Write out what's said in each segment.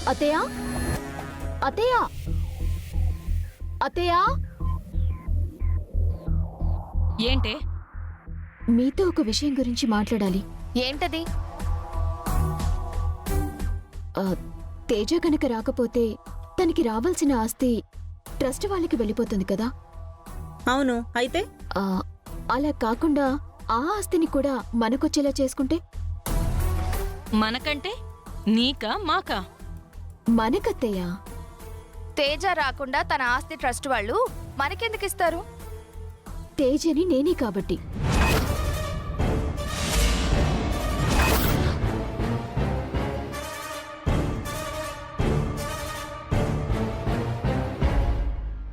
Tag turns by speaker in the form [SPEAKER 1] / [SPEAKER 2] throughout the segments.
[SPEAKER 1] అత్తయ్య అత్తయ్య అత్తయ్య
[SPEAKER 2] ఏంటే?
[SPEAKER 1] మీతో ఒక విషయం గురించి మాట్లాడాలి.
[SPEAKER 3] ఏంటది?
[SPEAKER 1] తేజ కనుక రాకపోతే తనకి రావాల్సిన ఆస్తి ట్రస్ట్ వాళ్ళకి వెళ్ళిపోతుంది కదా.
[SPEAKER 4] అవును, అయితే
[SPEAKER 1] అలా కాకుండా ఆ ఆస్తిని కూడా మనకొచ్చేలా చేసుకుంటే?
[SPEAKER 2] మనకంటే నీకా మాకా?
[SPEAKER 1] మనకత్తయ్య.
[SPEAKER 3] తేజ రాకుండా తన ఆస్తి ట్రస్ట్ వాళ్ళు మనకెందుకు ఇస్తారు?
[SPEAKER 1] తేజని నేనే కాబట్టి.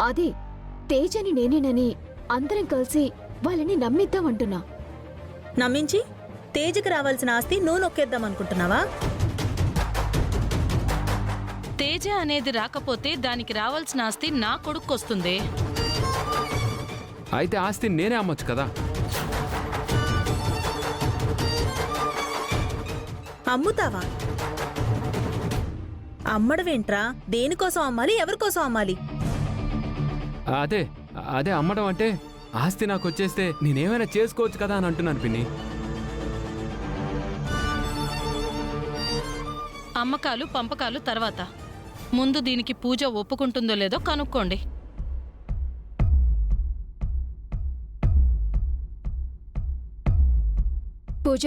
[SPEAKER 1] అదే తేజని నేనేనని అందరం కలిసి వాళ్ళని నమ్మిద్దామంటున్నా.
[SPEAKER 4] నమ్మించి తేజకి రావాల్సిన ఆస్తి నువ్వు నొక్కేద్దాం అనుకుంటున్నావా?
[SPEAKER 2] తేజ అనేది రాకపోతే దానికి రావాల్సిన ఆస్తి నా కొడుక్కొస్తుంది.
[SPEAKER 5] అయితే ఆస్తి నేనే అమ్మొచ్చు కదా.
[SPEAKER 4] అమ్ముతావా? అమ్మడమేంట్రా? దేనికోసం అమ్మాలి? ఎవరికోసం అమ్మాలి?
[SPEAKER 5] అదే అదే అమ్మడం అంటే ఆస్తి నాకు వచ్చేస్తే నేనేమైనా చేసుకోవచ్చు కదా అని అంటున్నాను పిన్ని.
[SPEAKER 2] అమ్మకాలు పంపకాలు తర్వాత. ముందు దీనికి పూజ ఒప్పుకుంటుందో లేదో కనుక్కోండి.
[SPEAKER 1] పూజ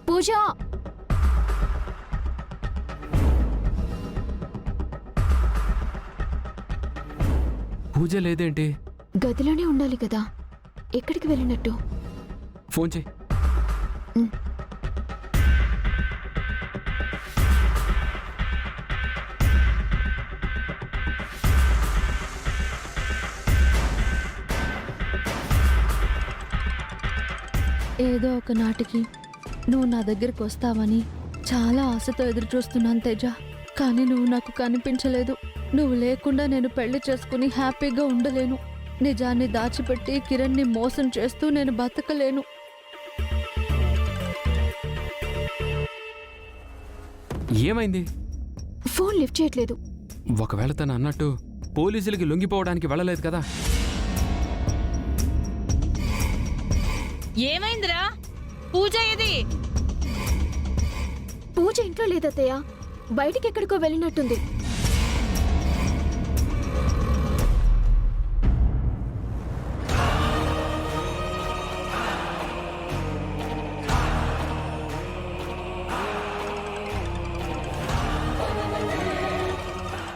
[SPEAKER 1] పూజ
[SPEAKER 5] పూజ లేదేంటి?
[SPEAKER 1] గదిలోనే ఉండాలి కదా, ఎక్కడికి వెళ్ళినట్టు?
[SPEAKER 5] ఫోన్ చేయి.
[SPEAKER 6] ఏదో ఒక నాటికి నువ్వు నా దగ్గరికి వస్తావని చాలా ఆశతో ఎదురు చూస్తున్నాను తేజ. కానీ నువ్వు నాకు కనిపించలేదు. నువ్వు లేకుండా నేను పెళ్లి చేసుకుని హ్యాపీగా ఉండలేను. నిజాన్ని దాచిపెట్టి కిరణ్ని మోసం చేస్తూ నేను బతకలేను.
[SPEAKER 5] ఏమైంది?
[SPEAKER 1] ఫోన్ లిఫ్ట్ చేయట్లేదు.
[SPEAKER 5] ఒకవేళ తను అన్నట్టు పోలీసులకి లొంగిపోవడానికి వెళ్ళలేదు కదా.
[SPEAKER 2] ఏమైందిరా? పూజ ఏది?
[SPEAKER 1] పూజ ఇంట్లో లేదత్తయ్య, బయటికి ఎక్కడికో వెళ్ళినట్టుంది.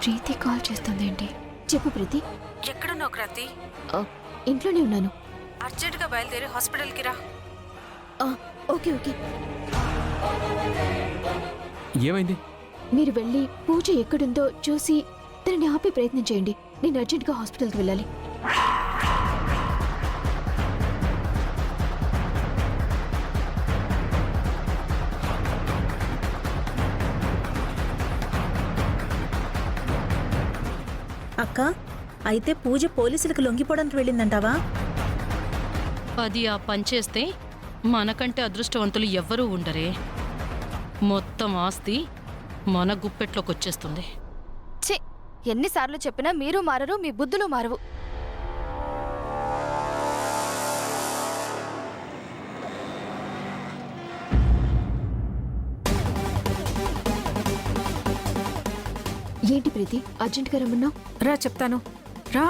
[SPEAKER 1] ప్రీతి కాల్ చేస్తుందేంటి? చెప్పు ప్రీతి.
[SPEAKER 7] ఎక్కడున్నావు క్రాంతి?
[SPEAKER 1] ఇంట్లోనే ఉన్నాను.
[SPEAKER 7] అర్జెంటుగా బయలుదేరి హాస్పిటల్కి రా.
[SPEAKER 1] Okay okay.
[SPEAKER 5] ఏమైంది?
[SPEAKER 1] మీరు వెళ్ళి పూజ ఎక్కడుందో చూసి తనని ఆపే ప్రయత్నం చేయండి. నేను అర్జెంటుగా హాస్పిటల్కి వెళ్ళాలి.
[SPEAKER 4] అక్క, అయితే పూజ పోలీసులకు లొంగిపోవడానికి వెళ్ళిందంటావా?
[SPEAKER 2] అది ఆ పనిచేస్తే మనకంటే అదృష్టవంతులు ఎవ్వరూ ఉండరే. మొత్తం ఆస్తి మన గుప్పెట్లోకి వచ్చేస్తుంది.
[SPEAKER 3] ఛీ, ఎన్నిసార్లు చెప్పినా మీరు మారరు, మీ బుద్ధులు మారవు.
[SPEAKER 1] ఏంటి ప్రీతి, అర్జెంట్గా రమ్మన్నావు?
[SPEAKER 7] రా చెప్తాను, రా.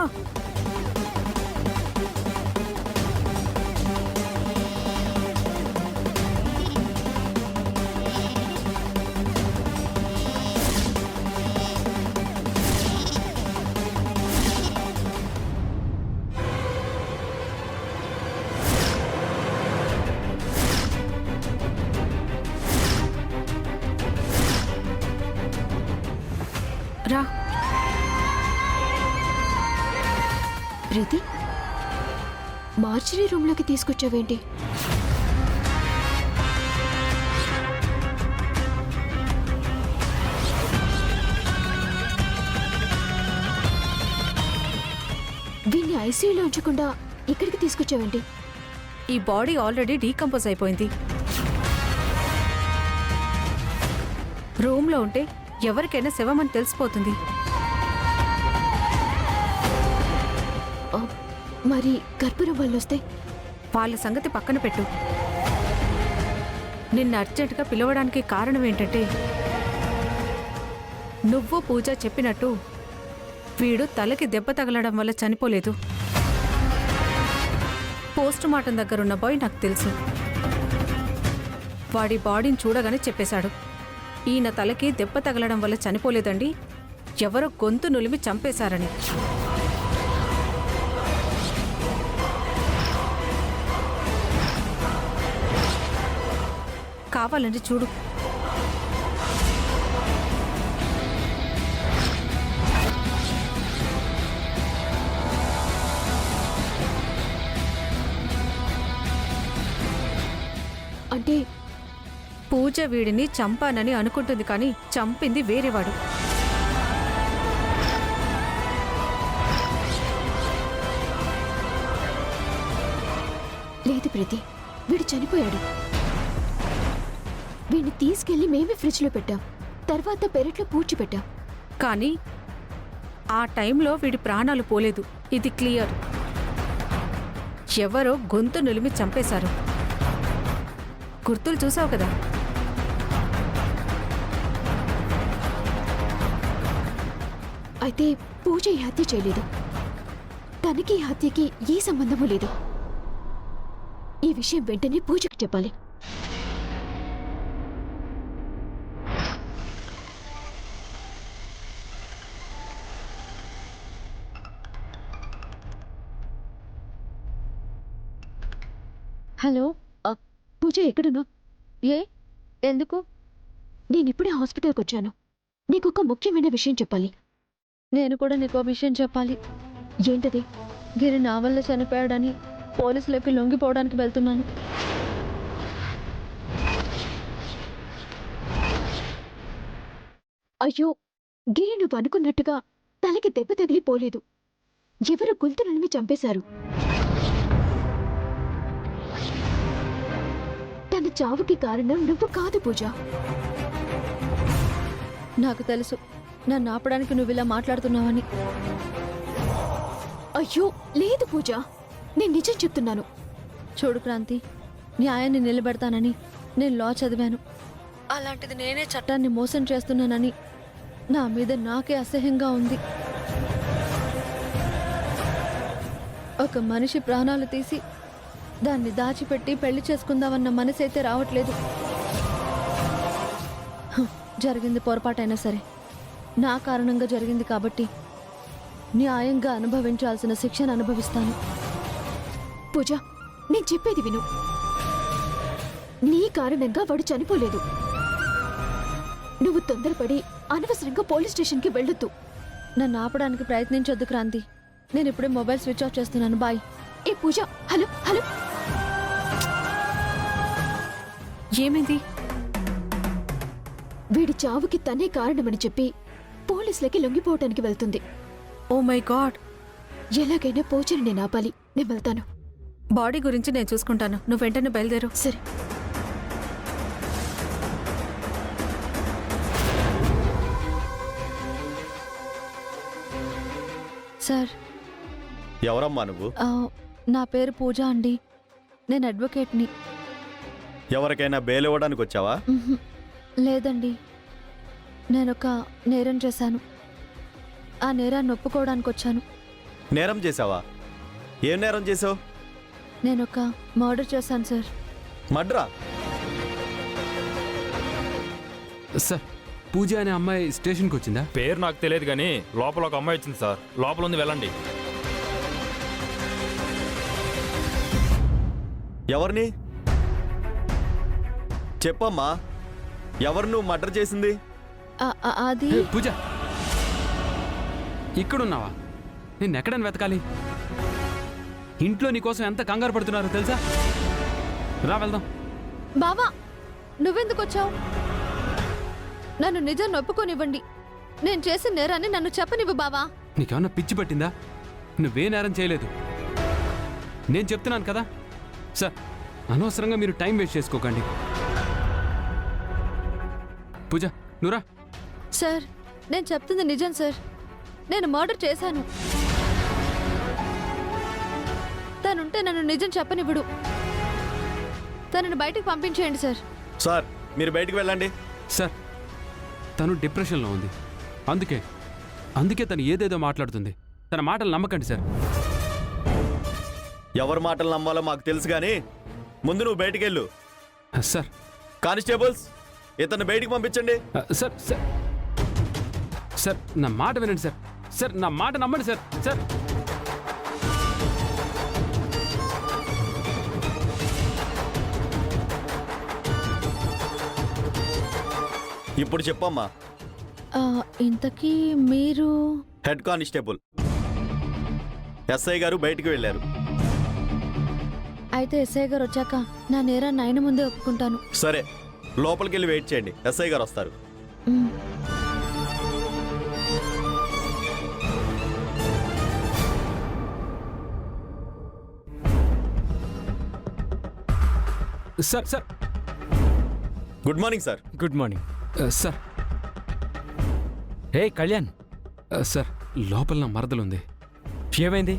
[SPEAKER 7] రా.
[SPEAKER 1] ప్రీతి, మార్చరీ రూమ్లోకి తీసుకొచ్చావేంటి? వీన్ని ఐసీయూలో ఉంచకుండా ఇక్కడికి తీసుకొచ్చావేంటి?
[SPEAKER 7] ఈ బాడీ ఆల్రెడీ డీకంపోజ్ అయిపోయింది. రూమ్లో ఉంటే ఎవరికైనా శవమని తెలిసిపోతుంది.
[SPEAKER 1] ఆ, మరి కర్పూరం వాళ్ళు వస్తే
[SPEAKER 7] వాళ్ళ సంగతి పక్కన పెట్టు. నిన్న అర్జెంటుగా పిలవడానికి కారణం ఏంటంటే నువ్వు పూజ చెప్పినట్టు వీడు తలకి దెబ్బ తగలడం వల్ల చనిపోలేదు. పోస్ట్ మార్టం దగ్గరున్న బాయ్ నాకు తెలుసు. వాడి బాడీని చూడగానే చెప్పేశాడు, ఈయన తలకి దెబ్బ తగలడం వల్ల చనిపోలేదండి, ఎవరో గొంతు నులిమి చంపేశారని. కావాలంటే చూడు.
[SPEAKER 1] అంటే
[SPEAKER 7] పూజ వీడిని చంపానని అనుకుంటుంది, కానీ చంపింది వేరేవాడు.
[SPEAKER 1] లేదు ప్రీతి, వీడు చనిపోయాడు. వీడిని తీసుకెళ్లి మేమే ఫ్రిడ్జ్లో పెట్టాం, తర్వాత పెరట్లో పూడ్చిపెట్టాం.
[SPEAKER 7] కానీ ఆ టైంలో వీడి ప్రాణాలు పోలేదు, ఇది క్లియర్. ఎవరో గొంతు నులిమి చంపేశారు. గుర్తులు చూసావు కదా.
[SPEAKER 1] అయితే పూజ ఈ హత్య చేయలేదు, తనకి ఈ హత్యకి ఏ సంబంధము లేదు. ఈ విషయం వెంటనే పూజకి చెప్పాలి. హలో, పూజ ఎక్కడున్నా? ఎందుకు? నేనిప్పుడే హాస్పిటల్కి వచ్చాను. నీకు ఒక ముఖ్యమైన విషయం చెప్పాలి.
[SPEAKER 6] నేను కూడా నీకు విషయం చెప్పాలి.
[SPEAKER 1] ఏంటది?
[SPEAKER 6] గిరి నా వల్ల చనిపోయాడని పోలీసులకి లొంగిపోవడానికి వెళ్తున్నాను.
[SPEAKER 1] అయ్యో, గిరి నువ్వు అనుకున్నట్టుగా తలకి దెబ్బ తగిలిపోలేదు. ఎవరు గొంతులని చంపేశారు. తన చావుకి కారణం నువ్వు కాదు పూజ.
[SPEAKER 6] నాకు తెలుసు నన్ను ఆపడానికి నువ్వు ఇలా మాట్లాడుతున్నావని.
[SPEAKER 1] అయ్యో లేదు పూజ, నేను నిజం చెప్తున్నాను.
[SPEAKER 6] చూడు క్రాంతి, న్యాయాన్ని నిలబెడతానని నేను లా చదివాను. అలాంటిది నేనే చట్టాన్ని మోసం చేస్తున్నానని నా మీద నాకే అసహ్యంగా ఉంది. ఒక మనిషి ప్రాణాలు తీసి దాన్ని దాచిపెట్టి పెళ్లి చేసుకుందామన్న మనసైతే రావట్లేదు. జరిగింది పొరపాటైనా సరే నా కారణంగా జరిగింది కాబట్టి న్యాయంగా అనుభవించాల్సిన శిక్షను అనుభవిస్తాను.
[SPEAKER 1] పూజ, నేను చెప్పేది విను. నీ కారణంగా వాడు చనిపోలేదు. నువ్వు తొందరపడి అనవసరంగా పోలీస్ స్టేషన్కి వెళ్ళొద్దు.
[SPEAKER 6] నన్ను ఆపడానికి ప్రయత్నించొద్దు క్రాంతి. నేను ఇప్పుడే మొబైల్ స్విచ్ ఆఫ్ చేస్తున్నాను. బాయ్.
[SPEAKER 1] ఏ పూజ, హలో హలో.
[SPEAKER 7] ఏమైంది?
[SPEAKER 1] వీడి చావుకి తనే కారణమని చెప్పి పోలీసులకి లొంగిపోవటానికి వెళ్తుంది.
[SPEAKER 7] Oh my god.
[SPEAKER 1] ఎలాగైనా పూజని నేను ఆపాలి. నేను వెళ్తాను.
[SPEAKER 7] బాడీ గురించి నేను చూసుకుంటాను, నువ్వు వెంటనే బయలుదేరు.
[SPEAKER 1] సరే.
[SPEAKER 6] సార్,
[SPEAKER 8] ఎవరమ్మా నువ్వు?
[SPEAKER 6] నా పేరు పూజ అండి. నేను అడ్వకేట్ని.
[SPEAKER 8] ఎవరికైనా బెయిల్ ఇవ్వడానికి వచ్చావా?
[SPEAKER 6] లేదండి, నేనొక నేరం చేశాను. ఆ నేరాన్ని ఒప్పుకోవడానికి వచ్చాను.
[SPEAKER 8] నేరం చేసావా? ఏం నేరం చేసావు?
[SPEAKER 6] నేనొక మర్డర్ చేశాను సార్.
[SPEAKER 8] మడ్రా?
[SPEAKER 5] సార్, పూజ అనే అమ్మాయి స్టేషన్కి వచ్చిందా?
[SPEAKER 9] పేరు నాకు తెలియదు కానీ లోపల ఒక అమ్మాయి వచ్చింది సార్. లోపల ఉంది, వెళ్ళండి.
[SPEAKER 8] ఎవరిని? చెప్పమ్మా, ఎవరు నువ్వు మర్డర్ చేసింది?
[SPEAKER 6] అది
[SPEAKER 5] పూజ, ఇక్కడున్నావా? నిన్నెక్కడని వెతకాలి? ఇంట్లో నీకోసం ఎంత కంగారు పడుతున్నారో తెలుసా? రా వెళ్దాం.
[SPEAKER 6] బావా, నువ్వెందుకు వచ్చావు? నన్ను నిజాన్ని ఒప్పుకోనివ్వండి. నేను చేసిన నేరాన్ని నన్ను చెప్పనివ్వు బావా.
[SPEAKER 5] నీకేమన్నా పిచ్చి పట్టిందా? నువ్వే నేరం చేయలేదు. నేను చెప్తున్నాను కదా. సార్, అనవసరంగా మీరు టైం వేస్ట్ చేసుకోకండి. పూజ, నువ్వురా.
[SPEAKER 6] సార్ నేను చెప్తుంది నిజం సార్. నేను మర్డర్ చేశాను. తనుంటే నన్ను నిజం చెప్పనివ్వడు. తనని బయటకు పంపించేయండి సార్.
[SPEAKER 8] సార్ మీరు బయటికి వెళ్ళండి.
[SPEAKER 5] సార్ తను డిప్రెషన్లో ఉంది. అందుకే తను ఏదేదో మాట్లాడుతుంది. తన మాటలు నమ్మకండి సార్.
[SPEAKER 8] ఎవరి మాటలు నమ్మాలో మాకు తెలుసు కానీ ముందు నువ్వు బయటికి వెళ్ళు.
[SPEAKER 5] సార్
[SPEAKER 8] కానిస్టేబుల్స్ ఇతన్ని బయటికి పంపించండి.
[SPEAKER 5] సార్ సార్ సార్ నా మాట వినండి సార్. సార్ నా మాట నమ్మండి సార్. సార్
[SPEAKER 8] ఇప్పుడు చెప్పమ్మా.
[SPEAKER 6] ఇంతకీ మీరు?
[SPEAKER 8] Head constable. ఎస్ఐ గారు బయటికి వెళ్ళారు.
[SPEAKER 6] అయితే ఎస్ఐ గారు వచ్చాక నా నేరాన్ని ఆయన ముందే ఒప్పుకుంటాను.
[SPEAKER 8] సరే లోపలికి వెళ్ళి వెయిట్ చేయండి, ఎస్ఐ గారు వస్తారు.
[SPEAKER 6] మ్.
[SPEAKER 5] Sir sir
[SPEAKER 8] good morning sir.
[SPEAKER 10] Good morning.
[SPEAKER 5] Sir
[SPEAKER 10] hey Kalyan,
[SPEAKER 5] sir లోపల నా మరదలుంది.
[SPEAKER 10] ఏమైంది?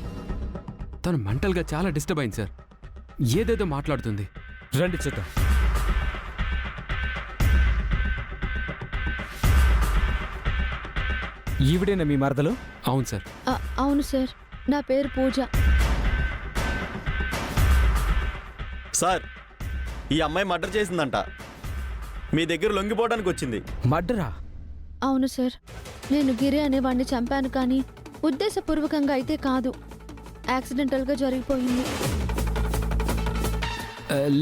[SPEAKER 5] తను మెంటల్గా చాలా డిస్టర్బ్ అయింది సార్. ఏదేదో మాట్లాడుతుంది.
[SPEAKER 10] రండి చూద్దాం. ఈవిడేనా మీ మరదలు?
[SPEAKER 5] అవును సార్.
[SPEAKER 6] అవును సార్, నా పేరు పూజ.
[SPEAKER 8] సార్ ఈ అమ్మాయి మర్డర్ చేసిందంట. మీ దగ్గర లొంగిపోవడానికి వచ్చింది.
[SPEAKER 10] మర్డరా?
[SPEAKER 6] అవును సార్, నేను గిరి అనేవాడిని చంపాను, కానీ ఉద్దేశపూర్వకంగా అయితే కాదు. యాక్సిడెంటల్గా జరిగిపోయింది.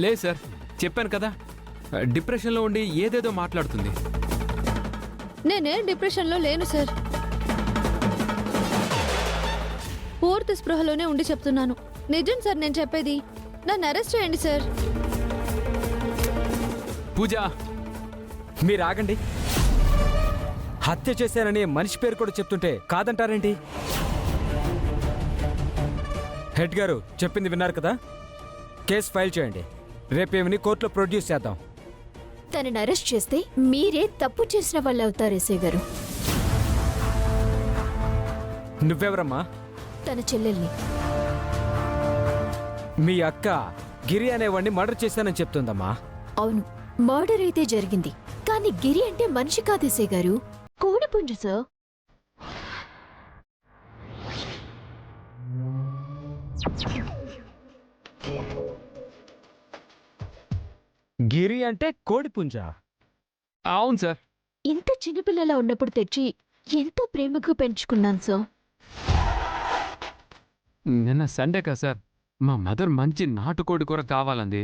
[SPEAKER 5] లే సార్, చెప్పాను కదా డిప్రెషన్లో ఉండి ఏదేదో మాట్లాడుతుంది.
[SPEAKER 6] నేనేం డిప్రెషన్లో లేను సార్. పూర్తి స్పృహలోనే ఉండి చెప్తున్నాను. నిజం సార్ నేను చెప్పేది. నన్ను అరెస్ట్ చేయండి సార్.
[SPEAKER 5] పూజ
[SPEAKER 10] మీరు ఆగండి. హత్య చేశానని మనిషి పేరు కూడా చెప్తుంటే కాదంటారేంటి? హెడ్ గారు చెప్పింది విన్నారు కదా, కేసు ఫైల్ చేయండి. రేపేమిని కోర్టులో ప్రొడ్యూస్ చేద్దాం.
[SPEAKER 1] తనని అరెస్ట్ చేస్తే మీరే తప్పు చేసిన వాళ్ళు అవుతారు ఎస్ఐ గారు.
[SPEAKER 10] నువ్వెవరమ్మా?
[SPEAKER 1] తన చెల్లెల్ని.
[SPEAKER 10] మీ అక్క గిరి అనేవాడిని మర్డర్ చేశానని చెప్తుందమ్మా.
[SPEAKER 1] అవును, మర్డర్ అయితే జరిగింది, కానీ గిరి అంటే మనిషి కాదు ఎస్ఐ గారు, కోడిపుంజు సార్.
[SPEAKER 10] గిరి అంటే కోడిపుంజ?
[SPEAKER 5] అవును సార్.
[SPEAKER 1] ఇంత చిన్నపిల్లలా ఉన్నప్పుడు తెచ్చి ఎంతో ప్రేమగా పెంచుకున్నాను సార్.
[SPEAKER 5] నిన్న సండే కదా సార్, మా మదర్ మంచి నాటుకోడి కూర కావాలంది.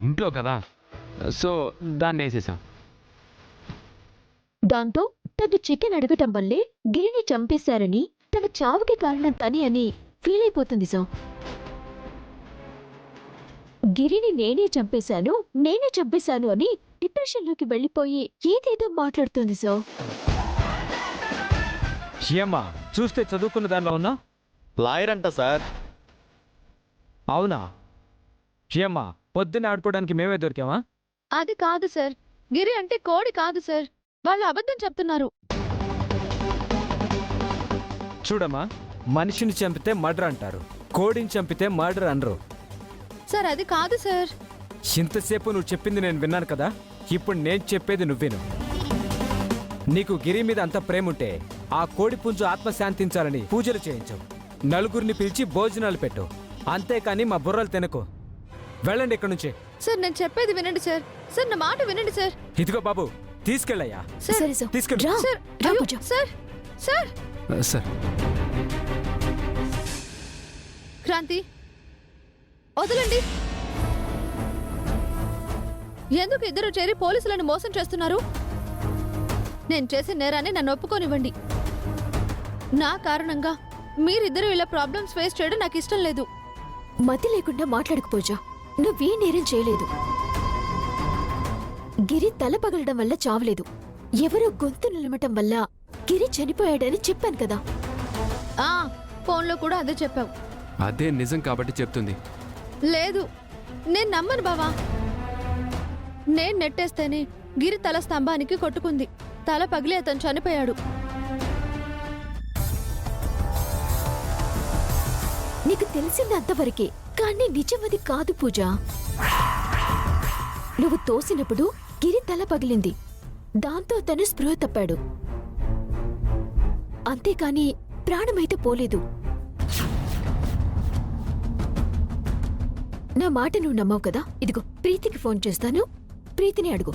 [SPEAKER 5] ఇంట్లో కదా, సో దాన్ని వేసేసాం.
[SPEAKER 1] దాంతో తను చికెన్ అడగటం వల్లే గిరిని చంపేశారని, తన చావుకి కారణం తని అని ఫీల్ అయిపోతుంది సార్. గిరిని నేనే చంపేశాను అని డిప్రెషన్లోకి వెళ్ళిపోయి ఏదేదో మాట్లాడుతుంది సార్.
[SPEAKER 10] ఏమ్మా చూస్తే చదువుకున్న దానిలో ఉన్నా?
[SPEAKER 8] లాయర్ అంట సార్.
[SPEAKER 10] అవునా? ఏమ్మా పొద్దున్న ఆడుకోవడానికి మేమే దొరికామా?
[SPEAKER 6] అది కాదు సార్, గిరి అంటే కోడి కాదు సార్. వాళ్ళు అబద్ధం చెప్తున్నారు.
[SPEAKER 10] చూడమ్మా, మనిషిని చంపితే మర్డర్ అంటారు, కోడిని చంపితే మర్డర్ అనరు.
[SPEAKER 6] సార్ అది కాదు సార్.
[SPEAKER 10] ఇంతసేపు నువ్వు చెప్పింది నేను విన్నాను కదా, ఇప్పుడు నేను చెప్పేది నువ్వేను. నీకు గిరి మీద అంత ప్రేమ ఉంటే ఆ కోడి పుంజు ఆత్మ శాంతించాలని పూజలు చేయించవు, నలుగురిని పిలిచి భోజనాలు పెట్టు. అంతేకాని మా బుర్రలు తినకు. వెళ్ళండి ఇక్కడి నుంచి.
[SPEAKER 6] సార్ నేను చెప్పేది వినండి సార్. సార్ నా మాట వినండి సార్.
[SPEAKER 10] ఇదిగో బాబు, తీసుకెళ్ళయ్యా.
[SPEAKER 1] సరే సార్,
[SPEAKER 10] తీసుకెళ్ళు.
[SPEAKER 1] రా.
[SPEAKER 6] సార్
[SPEAKER 1] రా
[SPEAKER 6] అయ్యో,
[SPEAKER 1] పూజ.
[SPEAKER 6] సార్ సార్
[SPEAKER 5] సార్
[SPEAKER 6] క్రాంతి వదలండి. ఎందుకు ఇద్దరు చేరి పోలీసులను మోసం చేస్తున్నారు? నేను చేసే నేరాన్ని నన్ను ఒప్పుకోనివ్వండి. నా కారణంగా మీరిద్దరూ ఇలా ప్రాబ్లమ్స్ ఫేస్ చేయడం నాకు ఇష్టం లేదు.
[SPEAKER 1] మతి లేకుండా మాట్లాడకపోజా, నువ్వే నేరం చేయలేదు. గిరి తల పగలడం వల్ల చావలేదు, ఎవరో గొంతు నిలమటం వల్ల గిరి చనిపోయాడని చెప్పాను కదా.
[SPEAKER 6] ఫోన్లో కూడా అదే చెప్పావు.
[SPEAKER 5] అదే నిజం కాబట్టి చెప్తుంది.
[SPEAKER 6] లేదు, నేను నమ్మను బావా. నేను నెట్టేస్తేనే గిరి తల స్తంభానికి కొట్టుకుంది. తల పగిలి అతను చనిపోయాడు.
[SPEAKER 1] నీకు తెలిసింది అంతవరకే, కానీ నిజమది కాదు పూజ. నువ్వు తోసినప్పుడు గిరి తల పగిలింది, దాంతో అతను స్పృహ తప్పాడు. అంతేకాని ప్రాణమైతే పోలేదు. నా మాట నువ్వు నమ్మవు కదా? ఇదిగో ప్రీతికి ఫోన్ చేస్తాను, ప్రీతిని అడుగు.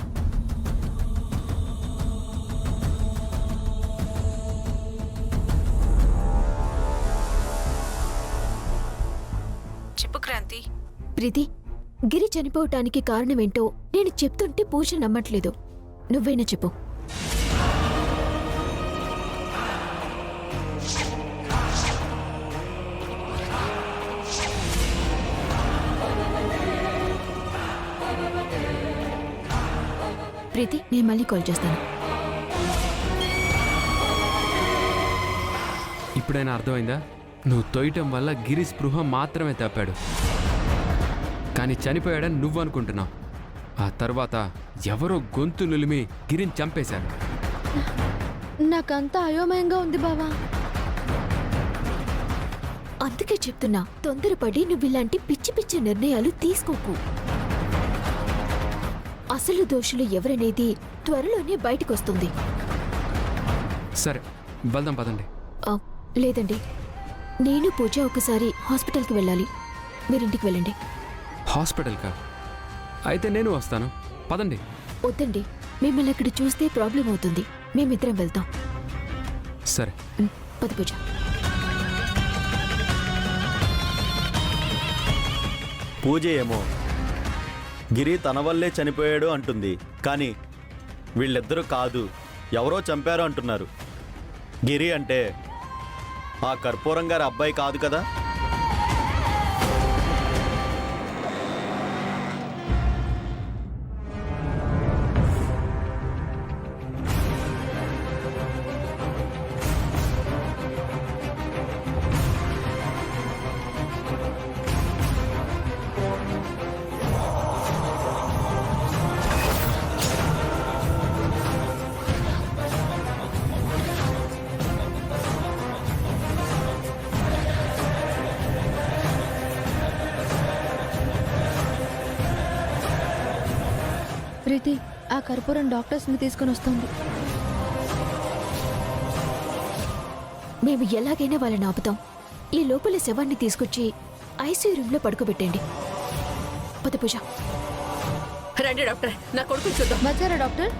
[SPEAKER 7] చెప్పు క్రాంతి.
[SPEAKER 1] ప్రీతి, గిరి చనిపోవటానికి కారణమేంటో నేను చెప్తుంటే పూజ నమ్మట్లేదు. నువ్వైనా చెప్పు. ప్రీతి, నేను మళ్ళీ కాల్ చేస్తాను.
[SPEAKER 5] ఇప్పుడైనా అర్థమైందా? నువ్వు తొయ్యటం వల్ల గిరి స్పృహ మాత్రమే తప్పాడు, కానీ చనిపోయాడని నువ్వు అనుకుంటున్నావు. ఆ తర్వాత ఎవరో గొంతు నులిమి గిరిని చంపేశారు.
[SPEAKER 6] నాకంతా అయోమయంగా ఉంది బావా.
[SPEAKER 1] అందుకే చెప్తున్నా, తొందరపడి నువ్వు ఇలాంటి పిచ్చి పిచ్చి నిర్ణయాలు తీసుకోకు. అసలు దోషులు ఎవరనేది త్వరలోనే బయటకొస్తుంది.
[SPEAKER 5] సరే, వెళ్దాం పదండి.
[SPEAKER 1] లేదండి, నేను పూజ ఒకసారి హాస్పిటల్కి వెళ్ళాలి. మీరింటికి వెళ్ళండి.
[SPEAKER 5] హాస్పిటల్కా? అయితే నేను వస్తాను, పదండి.
[SPEAKER 1] వద్దండి, మిమ్మల్ని అక్కడ చూస్తే ప్రాబ్లం అవుతుంది. మేమిద్దరం వెళ్తాం.
[SPEAKER 5] సరే
[SPEAKER 1] పద పూజ.
[SPEAKER 8] పూజ ఏమో గిరి తన వల్లే చనిపోయాడు అంటుంది, కానీ వీళ్ళిద్దరూ కాదు, ఎవరో చంపారు అంటున్నారు. గిరి అంటే ఆ కర్పూరం గారి అబ్బాయి కాదు కదా?
[SPEAKER 6] ప్రీతి, ఆ కర్పూరం డాక్టర్స్ని తీసుకుని వస్తుంది.
[SPEAKER 1] మేము ఎలాగైనా వాళ్ళని ఆపుతాం. ఈ లోపల శవాన్ని తీసుకొచ్చి ఐసీయూ రూమ్లో పడుకోబెట్టండి. పద పూజ.
[SPEAKER 7] రండి డాక్టర్, నా కొడుకు చూద్దాం.
[SPEAKER 6] వచ్చారా డాక్టర్?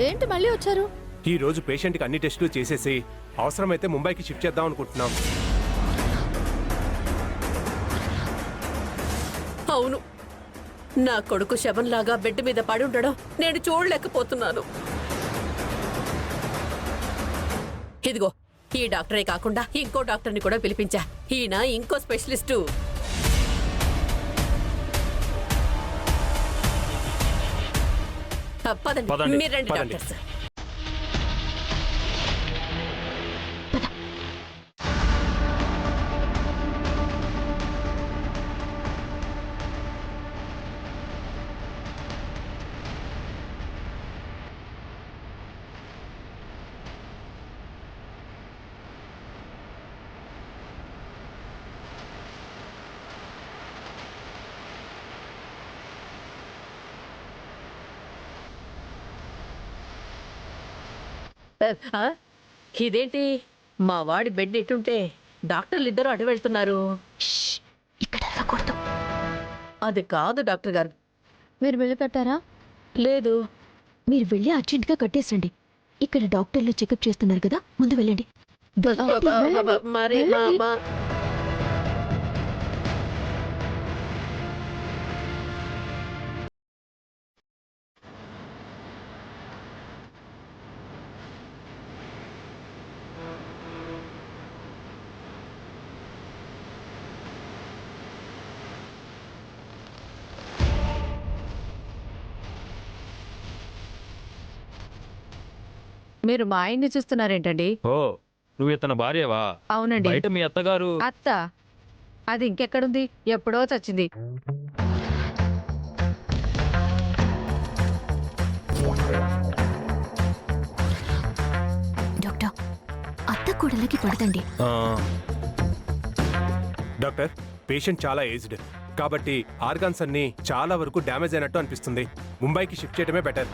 [SPEAKER 6] ఏంటి మళ్ళీ వచ్చారు?
[SPEAKER 11] ఈ రోజు పేషెంట్కి అన్ని టెస్టులు చేసేసి అవసరమైతే ముంబైకి షిఫ్ట్ చేద్దాం అనుకుంటున్నాం.
[SPEAKER 7] అవును, నా కొడుకు శవంలాగా బెడ్ మీద పడి ఉండడం నేను చూడలేకపోతున్నాను. ఇదిగో, ఈ డాక్టరే కాకుండా ఇంకో డాక్టర్ని కూడా పిలిపించా. ఈయన ఇంకో స్పెషలిస్టు. పదండి, మీరు రండి డాక్టర్స్. ఇదేంటి, మా వాడి బెడ్ ఎటుంటే డాక్టర్లు ఇద్దరు అటు వెళ్తున్నారు.
[SPEAKER 1] ఇక్కడ అరవకూడదు.
[SPEAKER 7] అది కాదు డాక్టర్ గారు.
[SPEAKER 6] మీరు వెళ్ళి పెట్టారా?
[SPEAKER 7] లేదు.
[SPEAKER 1] మీరు వెళ్ళి అర్జెంట్గా కట్టేసండి. ఇక్కడ డాక్టర్లు చెకప్ చేస్తున్నారు కదా, ముందు వెళ్ళండి.
[SPEAKER 7] మరి
[SPEAKER 12] మీరు మా ఆయన్ని చూస్తున్నారేంటండి?
[SPEAKER 9] ఓ, నువ్వు ఇతన భార్యవా?
[SPEAKER 12] అవునండి.
[SPEAKER 9] బయట మీ అత్తగారు.
[SPEAKER 12] అత్త అది ఇంకెక్కడుంది, ఎప్పుడో చచ్చింది.
[SPEAKER 1] కోడళ్ళకి పడదండి.
[SPEAKER 11] డాక్టర్, పేషెంట్ చాలా ఏజ్డ్ కాబట్టి ఆర్గాన్స్ అన్ని చాలా వరకు డ్యామేజ్ అయినట్టు అనిపిస్తుంది. ముంబైకి షిఫ్ట్ చేయడమే బెటర్.